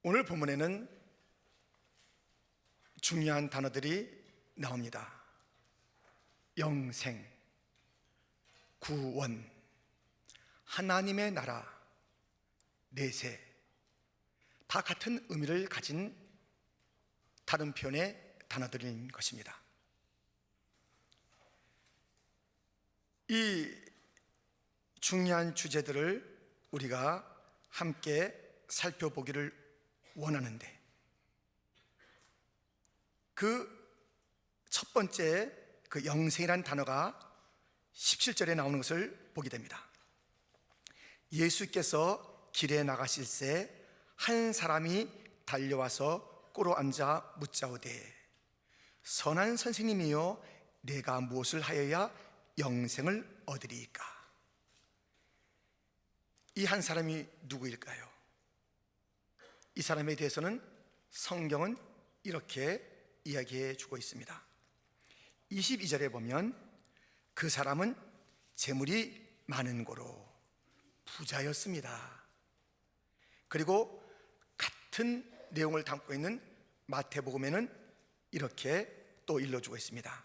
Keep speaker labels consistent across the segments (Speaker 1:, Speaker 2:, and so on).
Speaker 1: 오늘 본문에는 중요한 단어들이 나옵니다. 영생, 구원, 하나님의 나라, 내세, 다 같은 의미를 가진 다른 표현의 단어들인 것입니다. 이 중요한 주제들을 우리가 함께 살펴보기를 원하는데, 그 첫 번째 그 영생이라는 단어가 17절에 나오는 것을 보게 됩니다. 예수께서 길에 나가실새 한 사람이 달려와서 꿇어 앉아 묻자오되, 선한 선생님이여, 내가 무엇을 하여야 영생을 얻으리이까? 이 한 사람이 누구일까요? 이 사람에 대해서는 성경은 이렇게 이야기해 주고 있습니다. 22절에 보면 그 사람은 재물이 많은 고로 부자였습니다. 그리고 같은 내용을 담고 있는 마태복음에는 이렇게 또 일러주고 있습니다.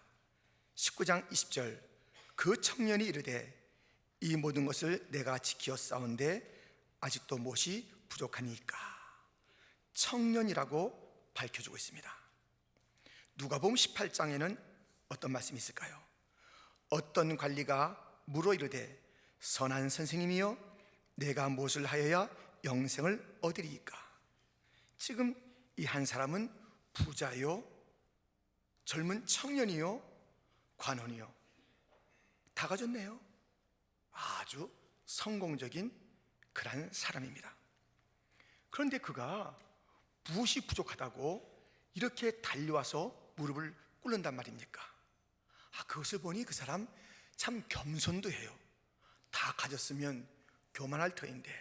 Speaker 1: 19장 20절, 그 청년이 이르되, 이 모든 것을 내가 지키어 싸운데 아직도 무엇이 부족하니까? 청년이라고 밝혀주고 있습니다. 누가복음 18장에는 어떤 말씀이 있을까요? 어떤 관리가 물어 이르되, 선한 선생님이여, 내가 무엇을 하여야 영생을 얻으리이까? 지금 이 한 사람은 부자요, 젊은 청년이요, 관원이요, 다 가졌네요. 아주 성공적인 그런 사람입니다. 그런데 그가 무엇이 부족하다고 이렇게 달려와서 무릎을 꿇는단 말입니까? 그것을 보니 그 사람 참 겸손도 해요. 다 가졌으면 교만할 터인데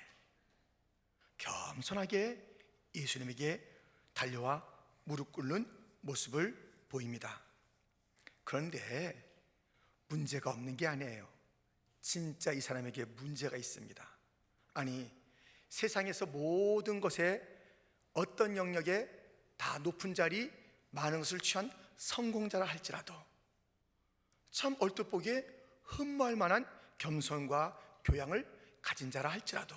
Speaker 1: 겸손하게 예수님에게 달려와 무릎 꿇는 모습을 보입니다. 그런데 문제가 없는 게 아니에요. 진짜 이 사람에게 문제가 있습니다. 아니, 세상에서 모든 것에, 어떤 영역에 다 높은 자리, 많은 것을 취한 성공자라 할지라도 참 얼뜻 보기에 흠모할 만한 겸손과 교양을 가진 자라 할지라도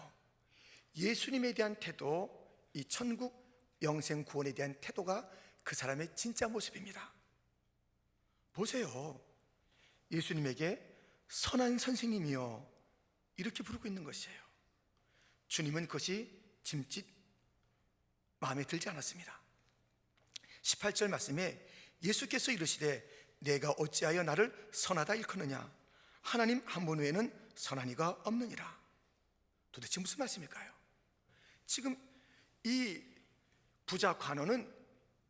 Speaker 1: 예수님에 대한 태도, 이 천국 영생 구원에 대한 태도가 그 사람의 진짜 모습입니다. 보세요. 예수님에게 선한 선생님이여 이렇게 부르고 있는 것이에요. 주님은 그것이 짐짓 마음에 들지 않았습니다. 18절 말씀에 예수께서 이르시되, 내가 어찌하여 나를 선하다 일컫느냐? 하나님 한 분 외에는 선한 이가 없느니라. 도대체 무슨 말씀일까요? 지금 이 부자 관원은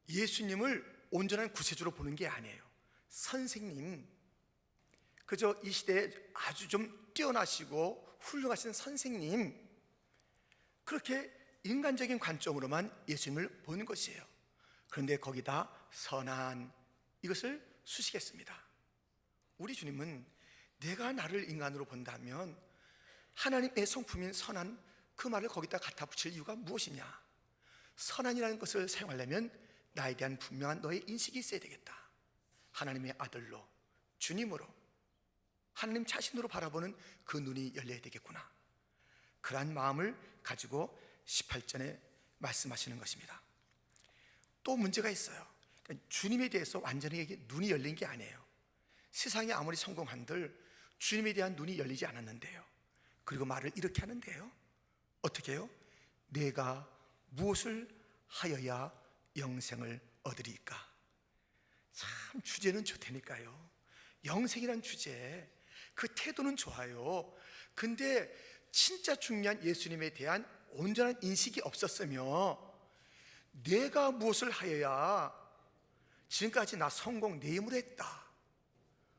Speaker 1: 예수님을 온전한 구세주로 보는 게 아니에요. 선생님, 그저 이 시대에 아주 좀 뛰어나시고 훌륭하신 선생님, 그렇게 인간적인 관점으로만 예수님을 보는 것이에요. 그런데 거기다 선한, 이것을 수식했습니다. 우리 주님은 내가 나를 인간으로 본다면 하나님의 성품인 선한, 그 말을 거기다 갖다 붙일 이유가 무엇이냐? 선한이라는 것을 사용하려면 나에 대한 분명한 너의 인식이 있어야 되겠다. 하나님의 아들로, 주님으로, 하나님 자신으로 바라보는 그 눈이 열려야 되겠구나. 그러한 마음을 가지고 18절에 말씀하시는 것입니다. 또 문제가 있어요. 그러니까 주님에 대해서 완전히 눈이 열린 게 아니에요. 세상에 아무리 성공한들 주님에 대한 눈이 열리지 않았는데요. 그리고 말을 이렇게 하는데요. 어떻게 해요? 내가 무엇을 하여야 영생을 얻으리까? 참 주제는 좋다니까요. 영생이란 주제, 그 태도는 좋아요. 근데 진짜 중요한 예수님에 대한 온전한 인식이 없었으며, 내가 무엇을 하여야, 지금까지 나 성공 내 힘으로 했다,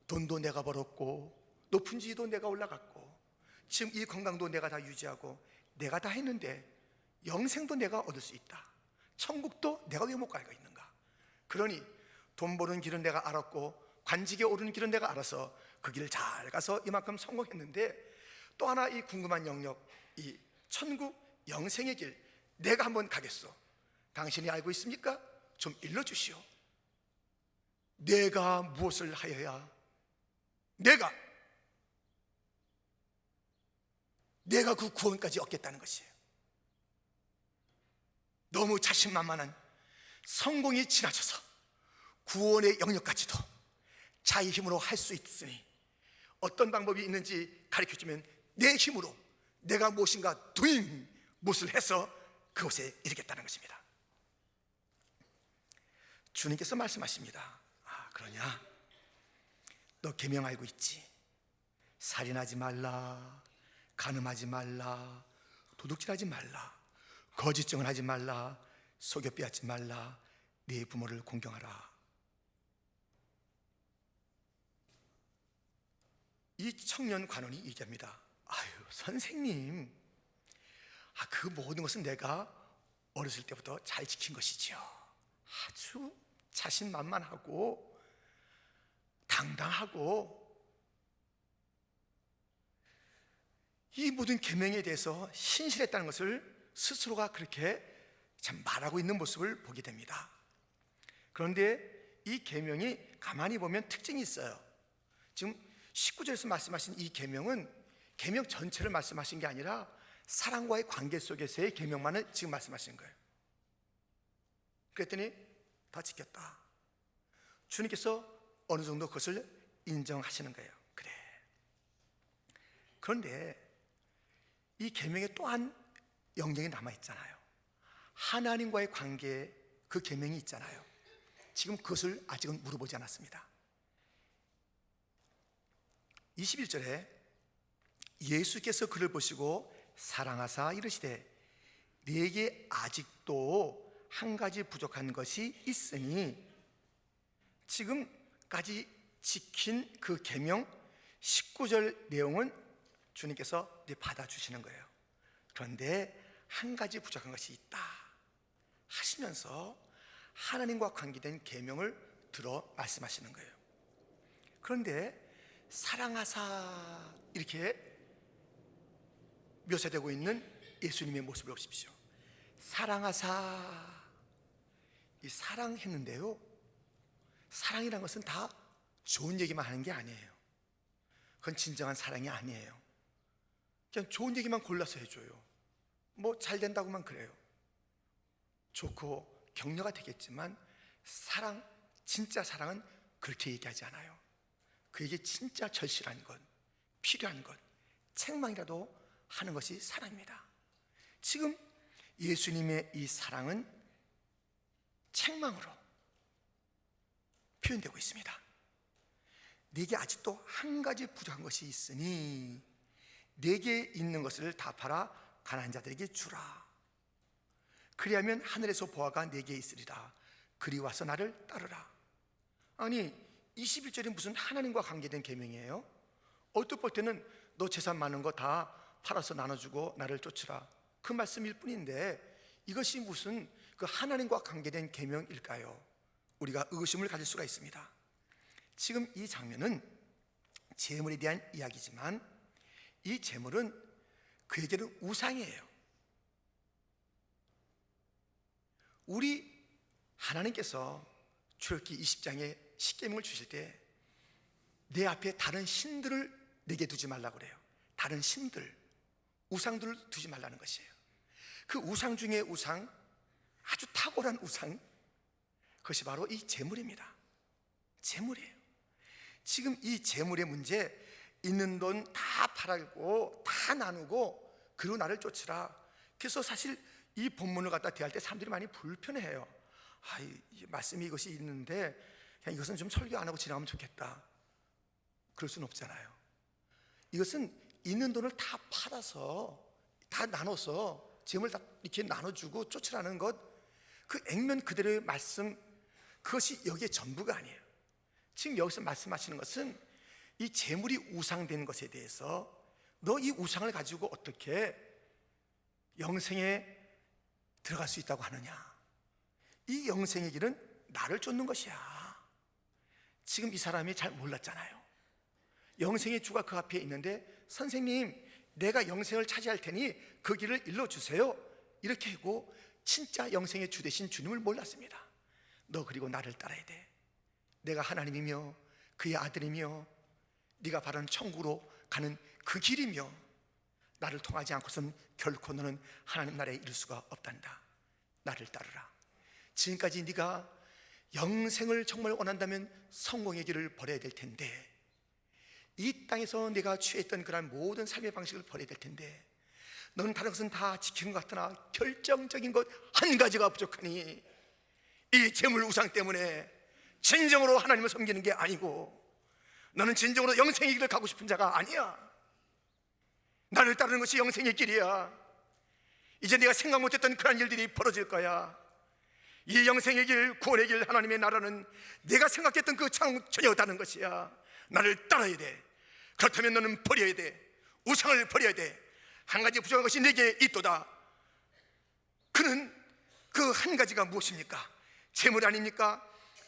Speaker 1: 돈도 내가 벌었고 높은 지위도 내가 올라갔고 지금 이 건강도 내가 다 유지하고 내가 다 했는데 영생도 내가 얻을 수 있다, 천국도 내가 왜 못 가고 있는가? 그러니 돈 버는 길은 내가 알았고 관직에 오르는 길은 내가 알아서 그 길을 잘 가서 이만큼 성공했는데, 또 하나 이 궁금한 영역, 이 천국 영생의 길 내가 한번 가겠소. 당신이 알고 있습니까? 좀 일러주시오. 내가 무엇을 하여야 내가 그 구원까지 얻겠다는 것이에요. 너무 자신만만한 성공이 지나쳐서 구원의 영역까지도 자기 힘으로 할 수 있으니 어떤 방법이 있는지 가르쳐주면 내 힘으로 내가 무엇인가 doing 무엇을 해서 그곳에 이르겠다는 것입니다. 주님께서 말씀하십니다. 그러냐? 너 계명 알고 있지? 살인하지 말라, 간음하지 말라, 도둑질하지 말라, 거짓 증언하지 말라, 속여 빼앗지 말라, 네 부모를 공경하라. 이 청년 관원이 얘기합니다. 아유 선생님, 그 모든 것은 내가 어렸을 때부터 잘 지킨 것이지요. 아주 자신만만하고 당당하고 이 모든 계명에 대해서 신실했다는 것을 스스로가 그렇게 참 말하고 있는 모습을 보게 됩니다. 그런데 이 계명이 가만히 보면 특징이 있어요. 지금 19절에서 말씀하신 이 계명은 계명 전체를 말씀하신 게 아니라 사랑과의 관계 속에서의 계명만을 지금 말씀하시는 거예요. 그랬더니 다 지켰다. 주님께서 어느 정도 그것을 인정하시는 거예요. 그래. 그런데 이 계명에 또한 영역이 남아있잖아요. 하나님과의 관계에 그 계명이 있잖아요. 지금 그것을 아직은 물어보지 않았습니다. 21절에 예수께서 그를 보시고 사랑하사 이르시되 네게 아직도 한 가지 부족한 것이 있으니, 지금까지 지킨 그 계명 19절 내용은 주님께서 받아주시는 거예요. 그런데 한 가지 부족한 것이 있다 하시면서 하나님과 관계된 계명을 들어 말씀하시는 거예요. 그런데 사랑하사 이렇게 묘사되고 있는 예수님의 모습을 보십시오. 사랑하사, 이 사랑했는데요, 사랑이라는 것은 다 좋은 얘기만 하는 게 아니에요. 그건 진정한 사랑이 아니에요. 그냥 좋은 얘기만 골라서 해줘요. 뭐 잘 된다고만 그래요. 좋고 격려가 되겠지만 사랑, 진짜 사랑은 그렇게 얘기하지 않아요. 그에게 진짜 절실한 것, 필요한 것, 책망이라도 하는 것이 사랑입니다. 지금 예수님의 이 사랑은 책망으로 표현되고 있습니다. 네게 아직도 한 가지 부족한 것이 있으니 네게 있는 것을 다 팔아 가난한 자들에게 주라. 그리하면 하늘에서 보화가 네게 있으리라. 그리 와서 나를 따르라. 아니 21절이 무슨 하나님과 관계된 계명이에요? 어떨 때는 너 재산 많은 거 다 팔아서 나눠주고 나를 쫓으라, 그 말씀일 뿐인데 이것이 무슨 그 하나님과 관계된 계명일까요? 우리가 의구심을 가질 수가 있습니다. 지금 이 장면은 재물에 대한 이야기지만 이 재물은 그에게는 우상이에요. 우리 하나님께서 출애굽기 20장에 십계명을 주실 때 내 앞에 다른 신들을 내게 두지 말라고 그래요. 다른 신들, 우상들을 두지 말라는 것이에요. 그 우상 중에 우상, 아주 탁월한 우상, 그것이 바로 이 재물입니다. 재물이에요. 지금 이 재물의 문제, 있는 돈 다 팔고 다 나누고 그리고 나를 쫓으라. 그래서 사실 이 본문을 갖다 대할 때 사람들이 많이 불편해해요. 이 말씀이 이것이 있는데 그냥 이것은 좀 설교 안 하고 지나가면 좋겠다, 그럴 수는 없잖아요. 이것은 있는 돈을 다 팔아서 다 나눠서 재물 다 이렇게 나눠주고 쫓으라는 것, 그 액면 그대로의 말씀, 그것이 여기에 전부가 아니에요. 지금 여기서 말씀하시는 것은 이 재물이 우상된 것에 대해서 너 이 우상을 가지고 어떻게 영생에 들어갈 수 있다고 하느냐. 이 영생의 길은 나를 쫓는 것이야. 지금 이 사람이 잘 몰랐잖아요. 영생의 주가 그 앞에 있는데 선생님 내가 영생을 차지할 테니 그 길을 일러주세요 이렇게 하고 진짜 영생의 주 되신 주님을 몰랐습니다. 너 그리고 나를 따라야 돼. 내가 하나님이며 그의 아들이며 네가 바라는 천국으로 가는 그 길이며 나를 통하지 않고선 결코 너는 하나님 나라에 이를 수가 없단다. 나를 따르라. 지금까지 네가 영생을 정말 원한다면 성공의 길을 버려야 될 텐데, 이 땅에서 내가 취했던 그런 모든 삶의 방식을 버려야 될 텐데, 너는 다른 것은 다 지킨 것 같으나 결정적인 것 한 가지가 부족하니, 이 재물 우상 때문에 진정으로 하나님을 섬기는 게 아니고 너는 진정으로 영생의 길을 가고 싶은 자가 아니야. 나를 따르는 것이 영생의 길이야. 이제 네가 생각 못했던 그런 일들이 벌어질 거야. 이 영생의 길, 구원의 길, 하나님의 나라는 내가 생각했던 그 창 전혀 다른 것이야. 나를 따라야 돼. 그렇다면 너는 버려야 돼. 우상을 버려야 돼. 한 가지 부족한 것이 내게 있도다. 그는 그 한 가지가 무엇입니까? 재물 아닙니까?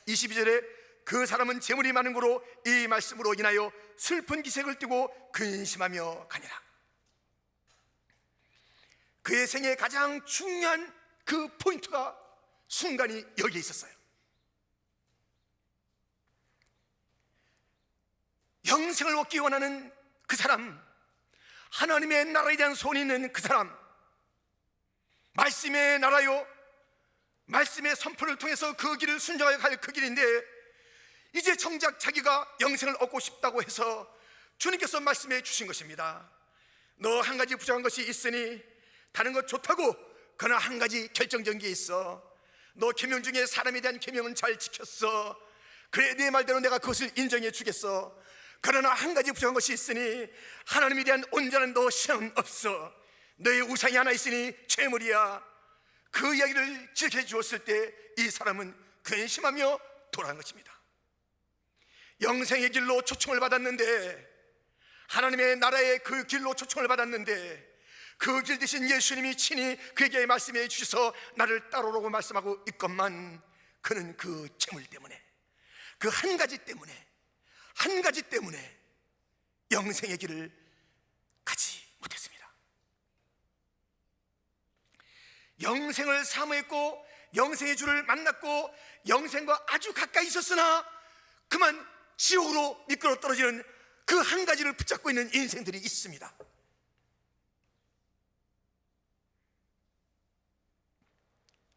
Speaker 1: 22절에 그 사람은 재물이 많은 거로 이 말씀으로 인하여 슬픈 기색을 띠고 근심하며 가니라. 그의 생애의 가장 중요한 그 포인트가, 순간이 여기에 있었어요. 영생을 얻기 원하는 그 사람, 하나님의 나라에 대한 소원이 있는 그 사람, 말씀의 나라요, 말씀의 선포를 통해서 그 길을 순종하여 갈 그 길인데, 이제 정작 자기가 영생을 얻고 싶다고 해서 주님께서 말씀해 주신 것입니다. 너 한 가지 부족한 것이 있으니 다른 것 좋다고, 그러나 한 가지 결정적인 게 있어. 너 계명 중에 사람에 대한 계명은 잘 지켰어. 그래, 네 말대로 내가 그것을 인정해 주겠어. 그러나 한 가지 부족한 것이 있으니 하나님에 대한 온전한 너 신앙은 없어. 너의 우상이 하나 있으니 죄물이야. 그 이야기를 지적해 주었을 때 이 사람은 근심하며 돌아간 것입니다. 영생의 길로 초청을 받았는데, 하나님의 나라의 그 길로 초청을 받았는데, 그 길 대신 예수님이 친히 그에게 말씀해 주셔서 나를 따르라고 말씀하고 있건만, 그는 그 재물 때문에, 그 한 가지 때문에, 한 가지 때문에 영생의 길을 가지 못했습니다. 영생을 사모했고 영생의 주를 만났고 영생과 아주 가까이 있었으나 그만 지옥으로 미끄러 떨어지는 그 한 가지를 붙잡고 있는 인생들이 있습니다.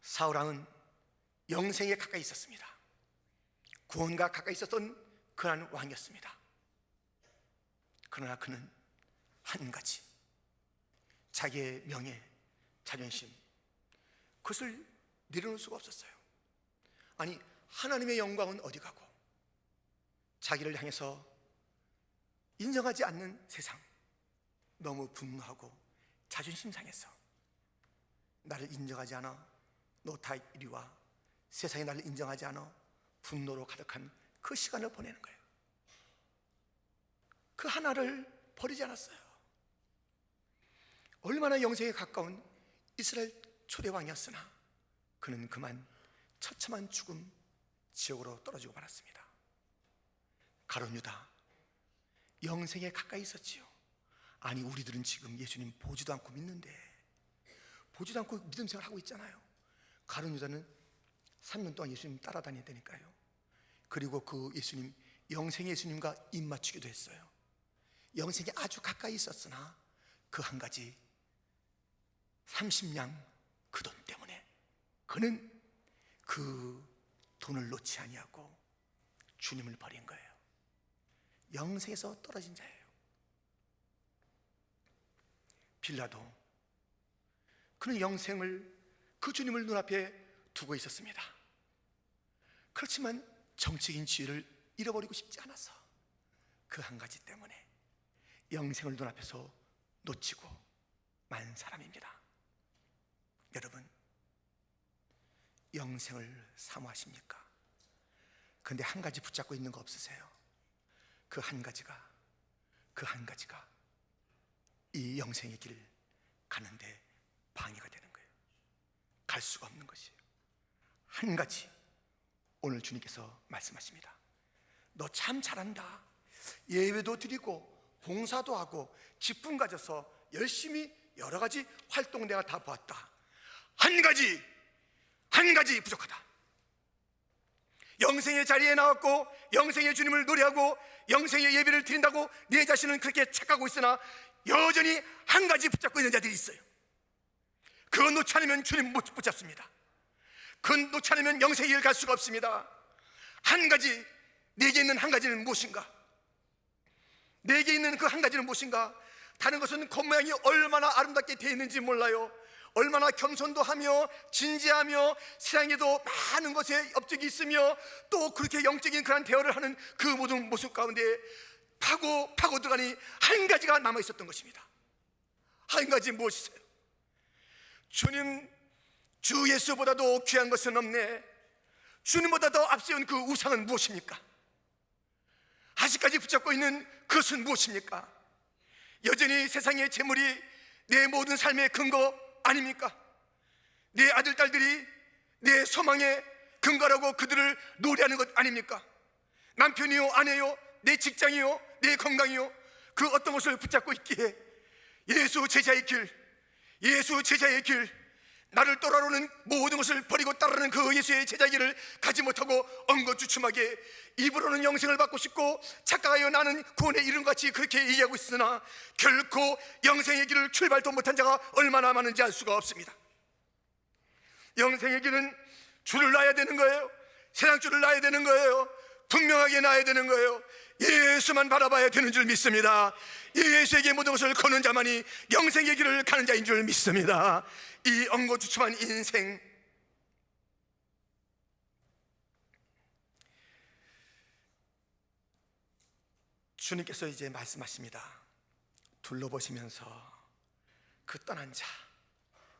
Speaker 1: 사울왕은 영생에 가까이 있었습니다. 구원과 가까이 있었던 그러한 왕이었습니다. 그러나 그는 한 가지, 자기의 명예, 자존심, 그것을 내려놓을 수가 없었어요. 아니, 하나님의 영광은 어디 가고 자기를 향해서 인정하지 않는 세상, 너무 분노하고 자존심 상해서, 나를 인정하지 않아, 너 다 이리 와, 세상이 나를 인정하지 않아, 분노로 가득한 그 시간을 보내는 거예요. 그 하나를 버리지 않았어요. 얼마나 영생에 가까운 이스라엘 초대왕이었으나 그는 그만 처참한 죽음, 지옥으로 떨어지고 말았습니다. 가룟 유다, 영생에 가까이 있었지요. 아니, 우리들은 지금 예수님 보지도 않고 믿는데, 보지도 않고 믿음 생활하고 있잖아요. 가룟 유다는 3년 동안 예수님 따라다녔다니까요. 그리고 그 예수님, 영생의 예수님과 입 맞추기도 했어요. 영생에 아주 가까이 있었으나 그 한 가지 30냥 그 돈 때문에 그는 그 돈을 놓지 아니하고 주님을 버린 거예요. 영생에서 떨어진 자예요. 빌라도, 그는 영생을, 그 주님을 눈앞에 두고 있었습니다. 그렇지만 정치적인 지위를 잃어버리고 싶지 않아서 그 한 가지 때문에 영생을 눈앞에서 놓치고 만 사람입니다. 여러분, 영생을 사모하십니까? 그런데 한 가지 붙잡고 있는 거 없으세요? 그 한 가지가 이 영생의 길 가는데 방해가 되는 거예요. 갈 수가 없는 것이에요. 한 가지, 오늘 주님께서 말씀하십니다. 너 참 잘한다. 예배도 드리고 봉사도 하고 기쁨 가져서 열심히 여러 가지 활동 내가 다 보았다. 한 가지 부족하다. 영생의 자리에 나왔고 영생의 주님을 노래하고 영생의 예배를 드린다고 내 자신은 그렇게 착각하고 있으나 여전히 한 가지 붙잡고 있는 자들이 있어요. 그건 놓지 않으면 주님 못 붙잡습니다. 그건 놓지 않으면 영생의 길 갈 수가 없습니다. 한 가지, 내게 있는 한 가지는 무엇인가? 내게 있는 그 한 가지는 무엇인가? 다른 것은 겉모양이 얼마나 아름답게 되어 있는지 몰라요. 얼마나 겸손도 하며 진지하며 세상에도 많은 것에 업적이 있으며 또 그렇게 영적인 그런 대화를 하는 그 모든 모습 가운데 파고 들어가니 한 가지가 남아 있었던 것입니다. 한 가지 무엇이세요? 주님, 주 예수보다도 귀한 것은 없네. 주님보다 더 앞세운 그 우상은 무엇입니까? 아직까지 붙잡고 있는 그것은 무엇입니까? 여전히 세상의 재물이 내 모든 삶의 근거 아닙니까? 내 아들, 딸들이 내 소망의 근거라고 그들을 노래하는 것 아닙니까? 남편이요, 아내요, 내 직장이요, 내 건강이요, 그 어떤 것을 붙잡고 있기에 예수 제자의 길, 나를 따라오는 모든 것을 버리고 따르는 그 예수의 제자의 길을 가지 못하고 엉거주춤하게 입으로는 영생을 받고 싶고 착각하여 나는 구원에 이른 것 같이 그렇게 얘기하고 있으나 결코 영생의 길을 출발도 못한 자가 얼마나 많은지 알 수가 없습니다. 영생의 길은 주를 놔야 되는 거예요. 세상 주를 놔야 되는 거예요. 분명하게 놔야 되는 거예요. 예수만 바라봐야 되는 줄 믿습니다. 예수에게 모든 것을 거는 자만이 영생의 길을 가는 자인 줄 믿습니다. 이 엉거주춤한 인생, 주님께서 이제 말씀하십니다. 둘러보시면서 그 떠난 자,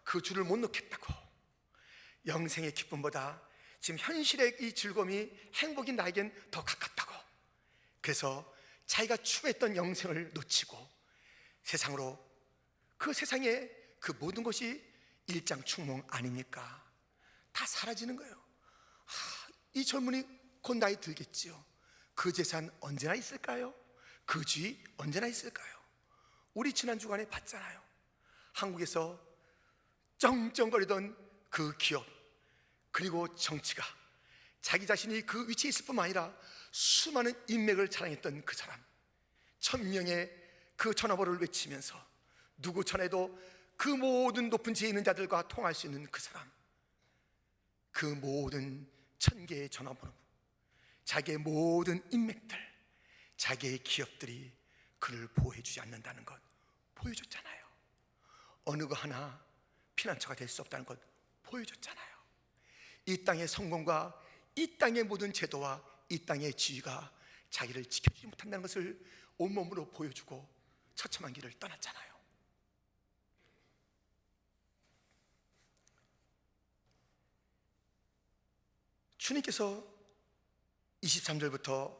Speaker 1: 그 주를 못 놓겠다고, 영생의 기쁨보다 지금 현실의 이 즐거움이, 행복이 나에겐 더 가깝다고, 그래서 자기가 추구했던 영생을 놓치고 세상으로, 그 세상에 그 모든 것이 일장춘몽 아닙니까? 다 사라지는 거예요. 이 젊은이 곧 나이 들겠지요. 그 재산 언제나 있을까요? 그 주의 언제나 있을까요? 우리 지난 주간에 봤잖아요. 한국에서 쩡쩡거리던 그 기업, 그리고 정치가 자기 자신이 그 위치에 있을 뿐만 아니라 수많은 인맥을 자랑했던 그 사람, 1000명의 그 전화번호를 외치면서 누구 전에도 그 모든 높은 지혜 있는 자들과 통할 수 있는 그 사람, 그 모든 1000개의 전화번호, 자기의 모든 인맥들, 자기의 기업들이 그를 보호해주지 않는다는 것 보여줬잖아요. 어느 거 하나 피난처가 될 수 없다는 것 보여줬잖아요. 이 땅의 성공과 이 땅의 모든 제도와 이 땅의 지위가 자기를 지켜주지 못한다는 것을 온몸으로 보여주고 처참한 길을 떠났잖아요. 주님께서 23절부터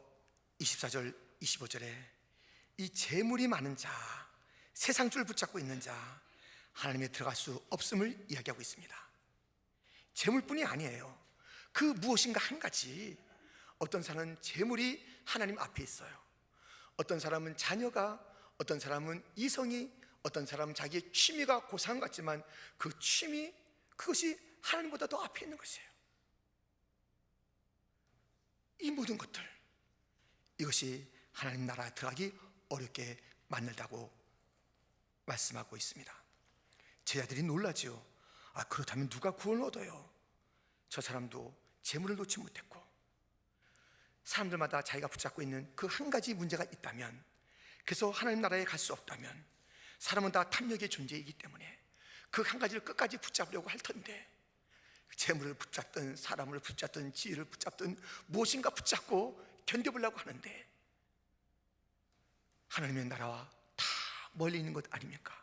Speaker 1: 24절, 25절에 이 재물이 많은 자, 세상 줄 붙잡고 있는 자, 하나님에 들어갈 수 없음을 이야기하고 있습니다. 재물뿐이 아니에요. 그 무엇인가 한 가지. 어떤 사람은 재물이 하나님 앞에 있어요. 어떤 사람은 자녀가, 어떤 사람은 이성이, 어떤 사람은 자기의 취미가 고상 같지만 그 취미, 그것이 하나님보다 더 앞에 있는 것이에요. 이 모든 것들, 이것이 하나님 나라에 들어가기 어렵게 만들다고 말씀하고 있습니다. 제자들이 놀라지요. 그렇다면 누가 구원을 얻어요? 저 사람도 재물을 놓지 못했고, 사람들마다 자기가 붙잡고 있는 그 한 가지 문제가 있다면, 그래서 하나님 나라에 갈 수 없다면, 사람은 다 탐욕의 존재이기 때문에 그 한 가지를 끝까지 붙잡으려고 할 텐데, 재물을 붙잡든 사람을 붙잡든 지혜를 붙잡든 무엇인가 붙잡고 견뎌보려고 하는데 하나님의 나라와 다 멀리 있는 것 아닙니까?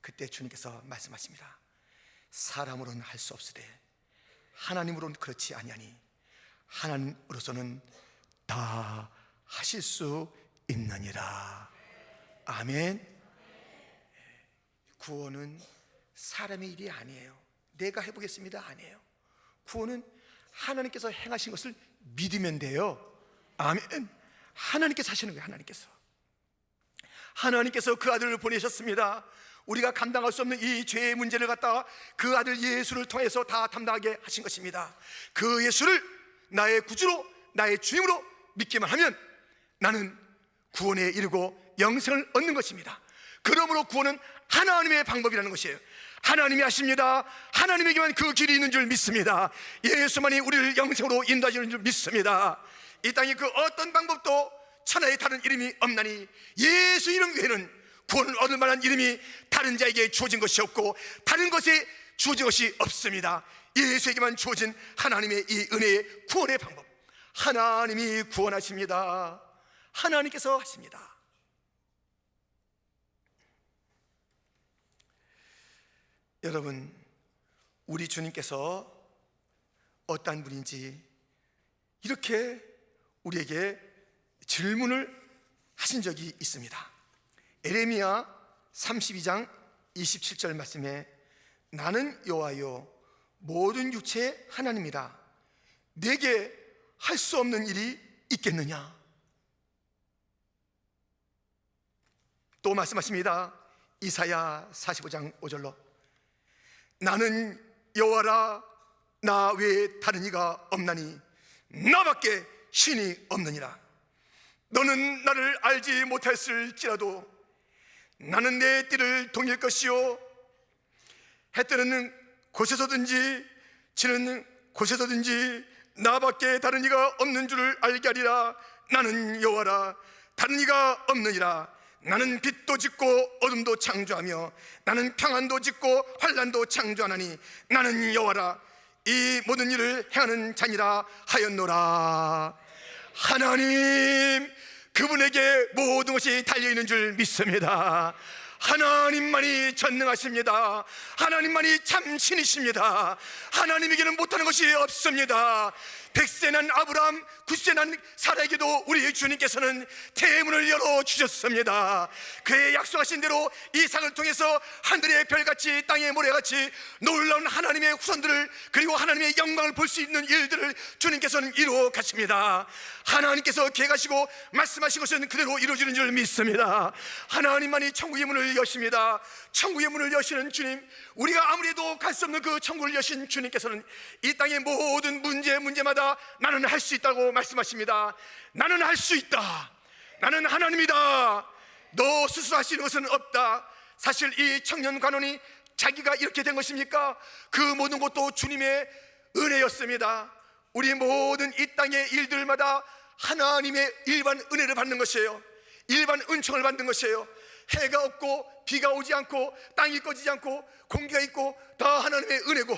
Speaker 1: 그때 주님께서 말씀하십니다. 사람으로는 할 수 없으되 하나님으로는 그렇지 아니하니 하나님으로서는 다 하실 수 있느니라. 아멘. 구원은 사람의 일이 아니에요. 내가 해보겠습니다 아니에요. 구원은 하나님께서 행하신 것을 믿으면 돼요. 아멘. 하나님께서 하시는 거예요. 하나님께서 그 아들을 보내셨습니다. 우리가 감당할 수 없는 이 죄의 문제를 갖다가 그 아들 예수를 통해서 다 감당하게 하신 것입니다. 그 예수를 나의 구주로, 나의 주님으로 믿기만 하면 나는 구원에 이르고 영생을 얻는 것입니다. 그러므로 구원은 하나님의 방법이라는 것이에요. 하나님이 하십니다. 하나님에게만 그 길이 있는 줄 믿습니다. 예수만이 우리를 영생으로 인도하시는 줄 믿습니다. 이 땅에 그 어떤 방법도 천하에 다른 이름이 없나니 예수 이름 외에는 구원을 얻을 만한 이름이 다른 자에게 주어진 것이 없고 다른 것에 주어진 것이 없습니다. 예수에게만 주어진 하나님의 이 은혜의 구원의 방법, 하나님이 구원하십니다. 하나님께서 하십니다. 여러분, 우리 주님께서 어떤 분인지 이렇게 우리에게 질문을 하신 적이 있습니다. 에레미야 32장 27절 말씀에 나는 여호와요 모든 육체의 하나님이라 내게 할 수 없는 일이 있겠느냐. 또 말씀하십니다. 이사야 45장 5절로 나는 여호와라 나 외에 다른 이가 없나니 나밖에 신이 없느니라. 너는 나를 알지 못했을지라도 나는 내 띠를 동일 것이요 해 뜨는 곳에서든지 지는 곳에서든지 나밖에 다른 이가 없는 줄을 알게 하리라. 나는 여호와라 다른 이가 없느니라. 나는 빛도 짓고 어둠도 창조하며 나는 평안도 짓고 환난도 창조하나니 나는 여호와라 이 모든 일을 행하는 자니라 하였노라. 하나님, 그분에게 모든 것이 달려있는 줄 믿습니다. 하나님만이 전능하십니다. 하나님만이 참 신이십니다. 하나님에게는 못하는 것이 없습니다. 100세 난 아브라함, 9세 난 사라에게도 우리 주님께서는 대문을 열어주셨습니다. 그의 약속하신 대로 이삭을 통해서 하늘의 별같이 땅의 모래같이 놀라운 하나님의 후손들을 그리고 하나님의 영광을 볼 수 있는 일들을 주님께서는 이루어 가십니다. 하나님께서 계획하시고 말씀하신 것은 그대로 이루어지는 줄 믿습니다. 하나님만이 천국의 문을 여십니다. 천국의 문을 여시는 주님, 우리가 아무래도 갈 수 없는 그 천국을 여신 주님께서는 이 땅의 모든 문제마다 나는 할 수 있다고 말씀하십니다. 나는 할 수 있다. 나는 하나님이다. 너 스스로 할 수 있는 것은 없다. 사실 이 청년 관원이 자기가 이렇게 된 것입니까? 그 모든 것도 주님의 은혜였습니다. 우리 모든 이 땅의 일들마다 하나님의 일반 은혜를 받는 것이에요. 일반 은총을 받는 것이에요. 해가 없고 비가 오지 않고 땅이 꺼지지 않고 공기가 있고 다 하나님의 은혜고,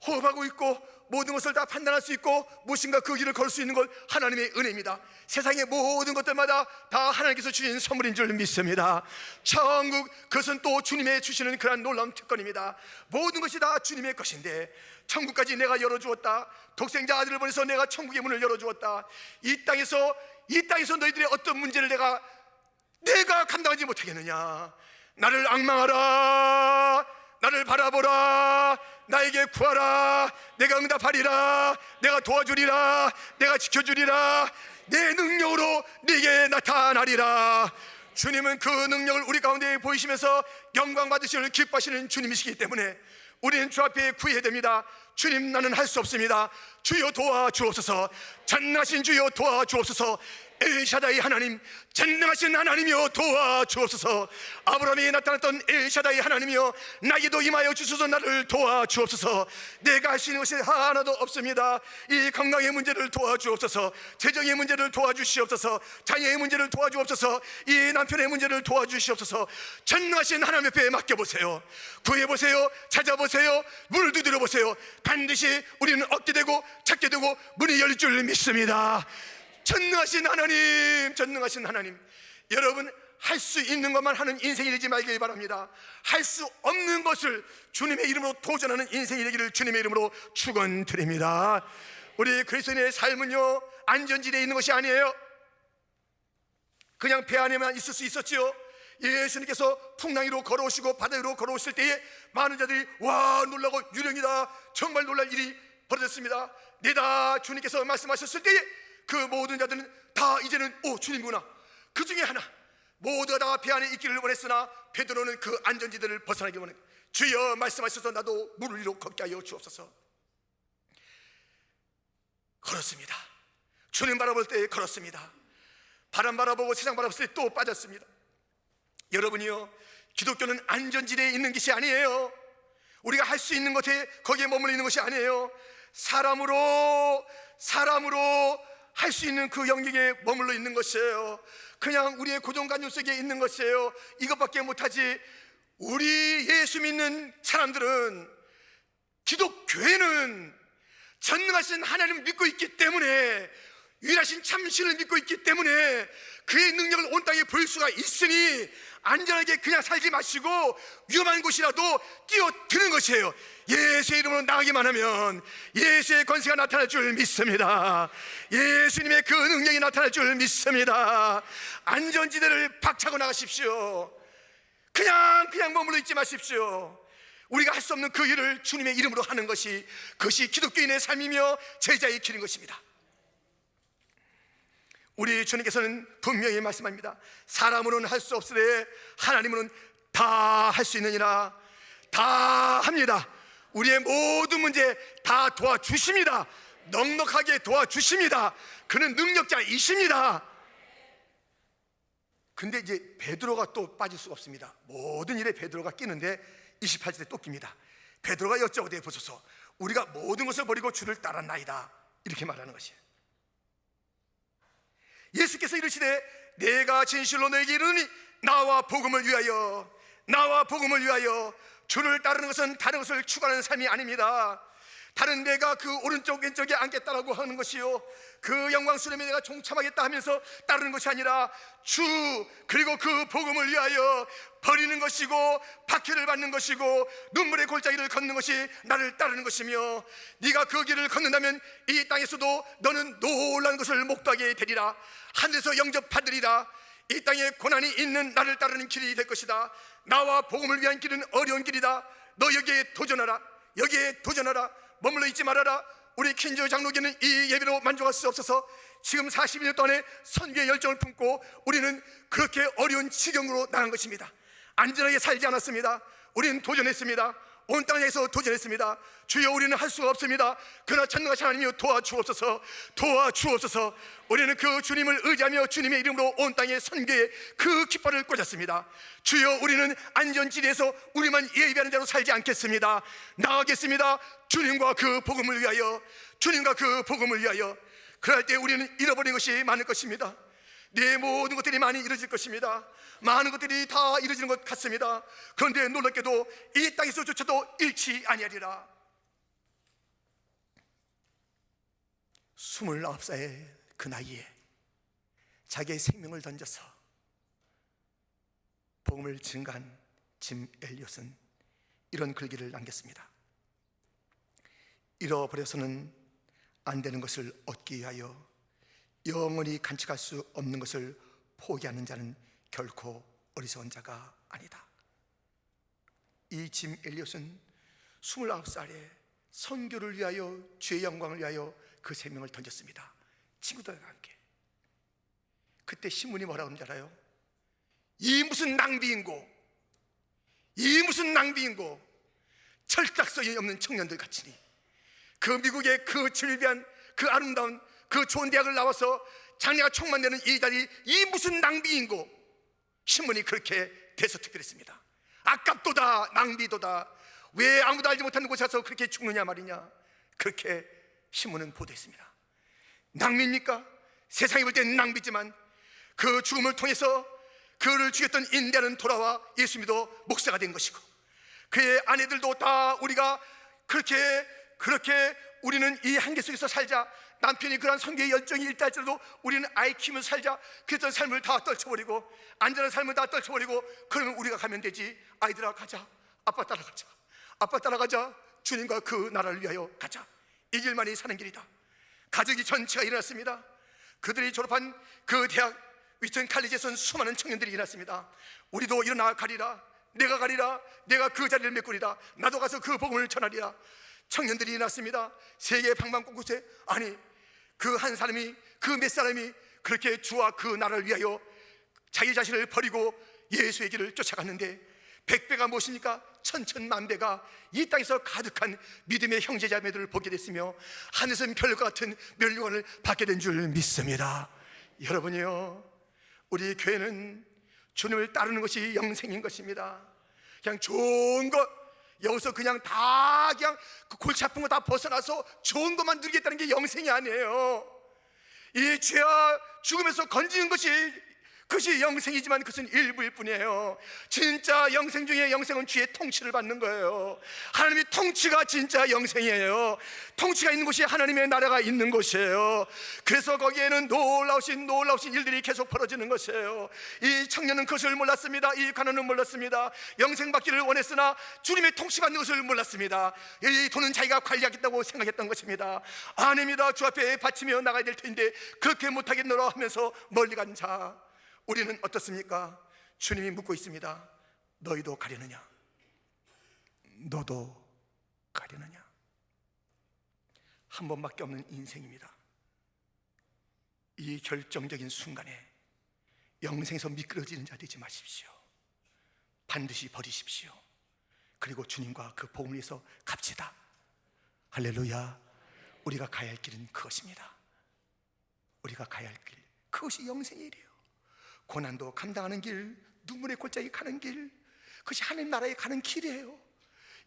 Speaker 1: 호흡하고 있고 모든 것을 다 판단할 수 있고 무엇인가 그 길을 걸 수 있는 것 하나님의 은혜입니다. 세상의 모든 것들마다 다 하나님께서 주신 선물인 줄 믿습니다. 천국, 그것은 또 주님의 주시는 그런 놀라운 특권입니다. 모든 것이 다 주님의 것인데 천국까지 내가 열어주었다. 독생자 아들을 보내서 내가 천국의 문을 열어주었다. 이 땅에서 너희들의 어떤 문제를 내가 감당하지 못하겠느냐. 나를 앙망하라. 나를 바라보라. 나에게 구하라. 내가 응답하리라. 내가 도와주리라. 내가 지켜주리라. 내 능력으로 네게 나타나리라. 주님은 그 능력을 우리 가운데 보이시면서 영광 받으시는 기뻐하시는 주님이시기 때문에 우리는 주 앞에 구해야 됩니다. 주님, 나는 할 수 없습니다. 주여 도와주옵소서. 전능하신 주여 도와주옵소서. 엘샤다이 하나님, 전능하신 하나님이여 도와주옵소서. 아브라함이 나타났던 엘샤다이 하나님이여 나에게도 임하여 주소서. 나를 도와주옵소서. 내가 할 수 있는 것이 하나도 없습니다. 이 건강의 문제를 도와주옵소서. 재정의 문제를 도와주시옵소서. 자녀의 문제를 도와주옵소서. 이 남편의 문제를 도와주시옵소서. 전능하신 하나님 옆에 맡겨보세요. 구해보세요. 찾아보세요. 문을 두드려보세요. 반드시 우리는 얻게 되고 찾게 되고 문이 열릴 줄 믿습니다. 전능하신 하나님, 여러분, 할 수 있는 것만 하는 인생이 되지 말길 바랍니다. 할 수 없는 것을 주님의 이름으로 도전하는 인생이 되기를 주님의 이름으로 축원드립니다. 우리 그리스도인의 삶은요, 안전지대에 있는 것이 아니에요. 그냥 배 안에만 있을 수 있었지요. 예수님께서 풍랑 위로 걸어오시고 바다 위로 걸어오실 때에 많은 자들이 와 놀라고 유령이다, 정말 놀랄 일이 벌어졌습니다. 내다 주님께서 말씀하셨을 때에 그 모든 자들은 다 이제는 오 주님이구나. 그 중에 하나, 모두가 다 배 안에 있기를 원했으나 베드로는 그 안전지대를 벗어나기 원해. 주여 말씀하셔서 나도 물을 위로 걷게 하여 주옵소서. 걸었습니다. 주님 바라볼 때 걸었습니다. 바람 바라보고 세상 바라봤을 때 또 빠졌습니다. 여러분이요, 기독교는 안전지대에 있는 것이 아니에요. 우리가 할 수 있는 것에 거기에 머물러 있는 것이 아니에요. 사람으로 할 수 있는 그 영역에 머물러 있는 것이에요. 그냥 우리의 고정관념 속에 있는 것이에요. 이것밖에 못하지. 우리 예수 믿는 사람들은, 기독교회는 전능하신 하나님을 믿고 있기 때문에, 유일하신 참신을 믿고 있기 때문에 그의 능력을 온 땅에 보일 수가 있으니 안전하게 그냥 살지 마시고 위험한 곳이라도 뛰어드는 것이에요. 예수의 이름으로 나가기만 하면 예수의 권세가 나타날 줄 믿습니다. 예수님의 그 능력이 나타날 줄 믿습니다. 안전지대를 박차고 나가십시오. 그냥 머물러 있지 마십시오. 우리가 할 수 없는 그 일을 주님의 이름으로 하는 것이, 그것이 기독교인의 삶이며 제자의 길인 것입니다. 우리 주님께서는 분명히 말씀합니다. 사람으로는 할 수 없으되 하나님으로는 다 할 수 있느니라. 다 합니다. 우리의 모든 문제 다 도와주십니다. 넉넉하게 도와주십니다. 그는 능력자이십니다. 근데 이제 베드로가 또 빠질 수가 없습니다. 모든 일에 베드로가 끼는데 28절에 또 낍니다. 베드로가 여쭤오되 보소서, 우리가 모든 것을 버리고 주를 따랐나이다. 이렇게 말하는 것이에요. 예수께서 이르시되 내가 진실로 너에게 이르노니 나와 복음을 위하여 주를 따르는 것은 다른 것을 추구하는 삶이 아닙니다. 다른 내가 그 오른쪽 왼쪽에 앉겠다라고 하는 것이요, 그 영광스러움에 내가 동참하겠다 하면서 따르는 것이 아니라 주, 그리고 그 복음을 위하여 버리는 것이고 박해를 받는 것이고 눈물의 골짜기를 걷는 것이 나를 따르는 것이며, 네가 그 길을 걷는다면 이 땅에서도 너는 놀라운 것을 목도하게 되리라. 하늘에서 영접받으리라. 이 땅에 고난이 있는 나를 따르는 길이 될 것이다. 나와 복음을 위한 길은 어려운 길이다. 너 여기에 도전하라. 머물러 있지 말아라. 우리 킨저 장로교는 이 예배로 만족할 수 없어서 지금 42년 동안의 선교의 열정을 품고 우리는 그렇게 어려운 지경으로 나간 것입니다. 안전하게 살지 않았습니다. 우리는 도전했습니다. 온 땅에서 도전했습니다. 주여, 우리는 할 수가 없습니다. 그러나 전능하신 하나님이여 도와주옵소서. 우리는 그 주님을 의지하며 주님의 이름으로 온 땅에 선교의 그 깃발을 꽂았습니다. 주여, 우리는 안전지대에서 우리만 예배하는 자로 살지 않겠습니다. 나가겠습니다. 주님과 그 복음을 위하여. 그럴 때 우리는 잃어버린 것이 많을 것입니다. 내 모든 것들이 많이 이루어질 것입니다. 많은 것들이 다 이루어지는 것 같습니다. 그런데 놀랍게도 이 땅에서조차도 잃지 아니하리라. 29살의 그 나이에 자기의 생명을 던져서 복음을 증거한 짐 엘리엇은 이런 글귀를 남겼습니다. 잃어버려서는 안 되는 것을 얻기 위하여 영원히 간직할 수 없는 것을 포기하는 자는 결코 어리석은 자가 아니다. 이 짐 엘리엇은 29살에 선교를 위하여, 주의 영광을 위하여 그 생명을 던졌습니다. 친구들과 함께. 그때 신문이 뭐라고 하는지 알아요? 이 무슨 낭비인고, 철딱서이 없는 청년들 같으니, 그 미국의 그 질비한 그 아름다운 그 좋은 대학을 나와서 장래가 촉망되는 이 자리, 이 무슨 낭비인고. 신문이 그렇게 대서특필했습니다. 아깝도다, 낭비도다. 왜 아무도 알지 못하는 곳에 와서 그렇게 죽느냐 말이냐. 그렇게 신문은 보도했습니다. 낭비입니까? 세상이 볼 때는 낭비지만 그 죽음을 통해서 그를 죽였던 인디아는 돌아와 예수 믿어 목사가 된 것이고, 그의 아내들도 다 우리가 그렇게 우리는 이 한계 속에서 살자, 남편이 그러한 선교의 열정이 있다 할지라도 우리는 아이 키우면서 살자, 그랬던 삶을 다 떨쳐버리고, 안전한 삶을 다 떨쳐버리고, 그러면 우리가 가면 되지. 아이들아 가자, 아빠 따라가자, 주님과 그 나라를 위하여 가자. 이 길만이 사는 길이다. 가족이 전체가 일어났습니다. 그들이 졸업한 그 대학 위스턴 칼리지에서는 수많은 청년들이 일어났습니다. 우리도 일어나 가리라. 내가 그 자리를 메꾸리라. 나도 가서 그 복음을 전하리라. 청년들이 일어났습니다. 세계 방방 곳곳에, 아니 그 한 사람이, 그 몇 사람이 그렇게 주와 그 나라를 위하여 자기 자신을 버리고 예수의 길을 쫓아갔는데, 백배가 무엇입니까? 천천만배가 이 땅에서 가득한 믿음의 형제자매들을 보게 됐으며 하늘에서 별과 같은 멸류관을 받게 된 줄 믿습니다. 여러분이요, 우리 교회는 주님을 따르는 것이 영생인 것입니다. 그냥 좋은 것, 여기서 그냥 그 골치 아픈 거 다 벗어나서 좋은 것만 누리겠다는 게 영생이 아니에요. 이 죄와 죽음에서 건지는 그것이 영생이지만 그것은 일부일 뿐이에요. 진짜 영생 중에 영생은 주의 통치를 받는 거예요. 하나님의 통치가 진짜 영생이에요. 통치가 있는 곳이 하나님의 나라가 있는 곳이에요. 그래서 거기에는 놀라우신 일들이 계속 벌어지는 것이에요. 이 청년은 그것을 몰랐습니다. 이 관원은 몰랐습니다. 영생 받기를 원했으나 주님의 통치받는 것을 몰랐습니다. 이 돈은 자기가 관리하겠다고 생각했던 것입니다. 아닙니다. 주 앞에 바치며 나가야 될 텐데 그렇게 못하겠노라 하면서 멀리 간 자, 우리는 어떻습니까? 주님이 묻고 있습니다. 너희도 가려느냐? 너도 가려느냐? 한 번밖에 없는 인생입니다. 이 결정적인 순간에 영생에서 미끄러지는 자 되지 마십시오. 반드시 버리십시오. 그리고 주님과 그 복음을 위해서 갑시다. 할렐루야. 우리가 가야 할 길은 그것입니다. 우리가 가야 할 길, 그것이 영생의 일이에요. 고난도 감당하는 길, 눈물의 골짜기 가는 길, 그것이 하나님 나라에 가는 길이에요.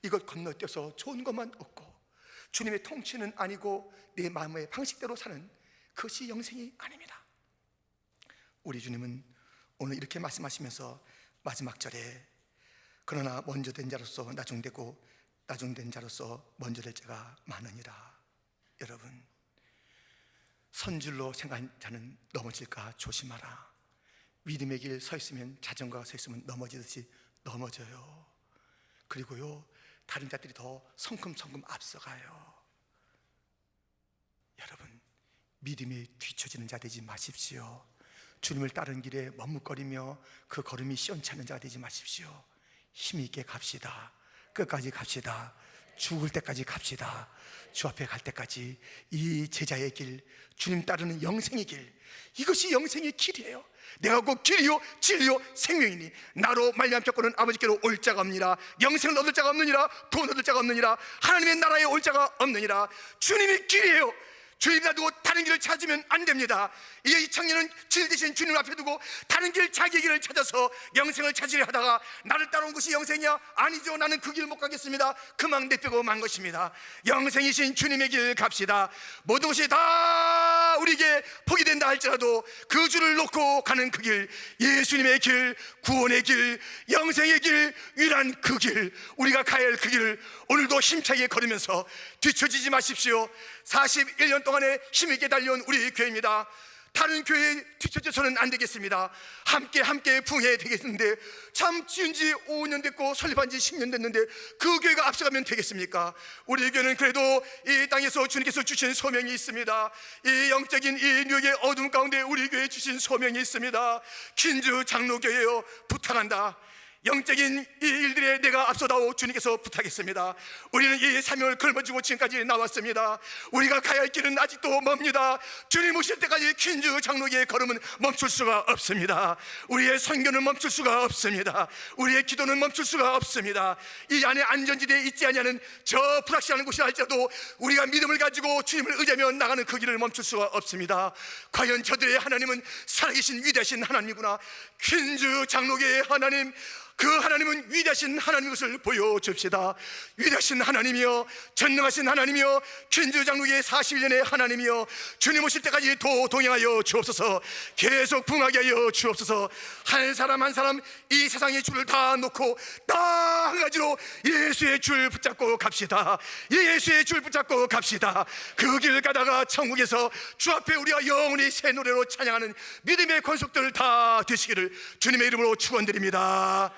Speaker 1: 이것 건너뛰어서 좋은 것만 얻고 주님의 통치는 아니고 내 마음의 방식대로 사는 그것이 영생이 아닙니다. 우리 주님은 오늘 이렇게 말씀하시면서 마지막 절에 그러나 먼저 된 자로서 나중되고 나중된 자로서 먼저 될 자가 많으니라. 여러분, 선줄로 생각하는 자는 넘어질까 조심하라. 믿음의 길 서 있으면, 자전거가 서 있으면 넘어지듯이 넘어져요. 그리고요, 다른 자들이 더 성큼성큼 앞서가요. 여러분, 믿음에 뒤처지는 자 되지 마십시오. 주님을 따르는 길에 머뭇거리며 그 걸음이 시원찮은 자가 되지 마십시오. 힘있게 갑시다. 끝까지 갑시다. 죽을 때까지 갑시다. 주 앞에 갈 때까지 이 제자의 길, 주님 따르는 영생의 길, 이것이 영생의 길이에요. 내가 곧 길이요 진리요 생명이니 나로 말미암 쫓고는 아버지께로 올 자가 없느니라. 영생을 얻을 자가 없느니라. 구원 얻을 자가 없느니라. 하나님의 나라에 올 자가 없느니라. 주님이 길이에요. 주님 놔두고 다른 길을 찾으면 안 됩니다. 이 청년은 길 대신 주님 앞에 두고 다른 길, 자기 길을 찾아서 영생을 찾으려 하다가 나를 따라온 것이 영생이야? 아니죠. 나는 그 길 못 가겠습니다. 그만 내빼고 만 것입니다. 영생이신 주님의 길 갑시다. 모든 것이 다 우리에게 복이 된다 할지라도 그 줄을 놓고 가는 그 길, 예수님의 길, 구원의 길, 영생의 길, 유일한 그 길, 우리가 가야 할 그 길을 오늘도 힘차게 걸으면서 뒤처지지 마십시오. 41년 동안에 힘있게 달려온 우리 교회입니다. 다른 교회에 뒤처져서는 안 되겠습니다. 함께 부흥해야 되겠는데, 참 지은 지 5년 됐고 설립한 지 10년 됐는데 그 교회가 앞서가면 되겠습니까? 우리 교회는 그래도 이 땅에서 주님께서 주신 소명이 있습니다. 이 영적인 이 뉴욕의 어둠 가운데 우리 교회에 주신 소명이 있습니다. 퀸즈 장로교회요, 부탁한다. 영적인 이 일들에 내가 앞서다오 주님께서 부탁했습니다. 우리는 이 사명을 걸머쥐고 지금까지 나왔습니다. 우리가 가야 할 길은 아직도 멉니다. 주님 오실 때까지 퀸즈 장로교의 걸음은 멈출 수가 없습니다. 우리의 선교는 멈출 수가 없습니다. 우리의 기도는 멈출 수가 없습니다. 이 안에 안전지대에 있지 아니하는 저 불확실한 곳이라 할지라도 우리가 믿음을 가지고 주님을 의지하며 나가는 그 길을 멈출 수가 없습니다. 과연 저들의 하나님은 살아계신 위대하신 하나님이구나. 퀸즈 장로교의 하나님, 그 하나님은 위대하신 하나님인 것을 보여줍시다. 위대하신 하나님이여, 전능하신 하나님이여, 퀸즈 장로교의 41년의 하나님이여, 주님 오실 때까지 동행하여 주옵소서. 계속 부흥하게 하여 주옵소서. 한 사람 한 사람 이 세상의 줄을 다 놓고 다 한 가지로 예수의 줄 붙잡고 갑시다. 예수의 줄 붙잡고 갑시다. 그 길 가다가 천국에서 주 앞에 우리가 영원히 새 노래로 찬양하는 믿음의 권속들 다 되시기를 주님의 이름으로 축원드립니다.